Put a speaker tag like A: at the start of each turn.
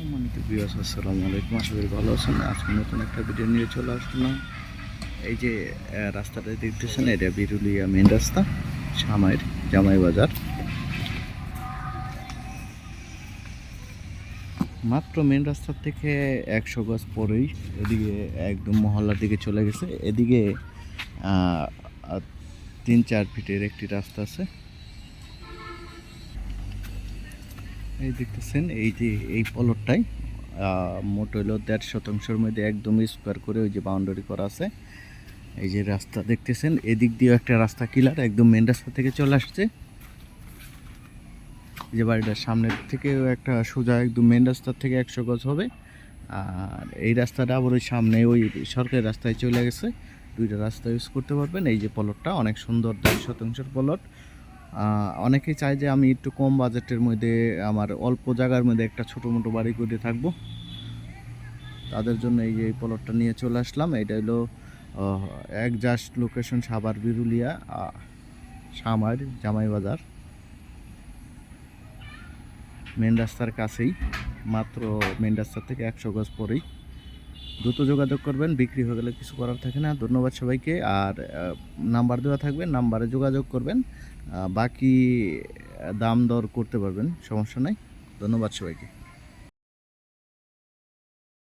A: সম্মানিত ভিউয়ার্স, আসসালামু আলাইকুম। আশা করি ভালো আছেন। আজকে নতুন একটা ভিডিও নিয়ে চলে আসলাম। এই যে রাস্তাটা দেখতেছেন, এটা বিরুলিয়া মেন রাস্তা, সামাইর জামাই বাজার। মাত্র মেন রাস্তার থেকে 100 গজ পরেই এদিকে একদম মহল্লার দিকে চলে গেছে। এদিকে 3-4 ফিটের একটি রাস্তা আছে। এই দেখতেছেন, এই যে এই পলটটাই মোট হইল 1.5 শতাংশের মধ্যে একদম স্কোয়ার করে ওই যে বাউন্ডারি করা আছে। এই যে রাস্তা দেখতেছেন, এদিক দিয়েও একটা রাস্তা ক্লিয়ার, একদম মেন রাস্তা থেকে চলে আসছে। যে বাড়িটার সামনের থেকেও একটা সোজা একদম মেন রাস্তার থেকে 100 গজ হবে। আর এই রাস্তাটা আবার ওই সামনে ওই সরকারি রাস্তায় চলে গেছে। দুইটা রাস্তা ইউজ করতে পারবেন। এই যে প্লটটা অনেক সুন্দর, 1.5 শতাংশের প্লট। অনেকেই চায় যে আমি একটু কম বাজেটের মধ্যে আমার অল্প জায়গার মধ্যে একটা ছোটো মোটো বাড়ি করে থাকবো, তাদের জন্য এই যে এই প্লটটা নিয়ে চলে আসলাম। এটা হলো exhaust location Savar Birulia summer জামাই বাজার, মেন রাস্তার কাছেই, মাত্র মেন রাস্তার থেকে 100 গজ পরেই। দ্রুত যোগাযোগ করবেন, বিক্রি হয়ে গেলে কিছু করার থাকে না। ধন্যবাদ সবাইকে। আর নাম্বার দেওয়া থাকবে, নাম্বারে যোগাযোগ করবেন, বাকি দাম দর করতে পারবেন, সমস্যা নাই। ধন্যবাদ সবাইকে।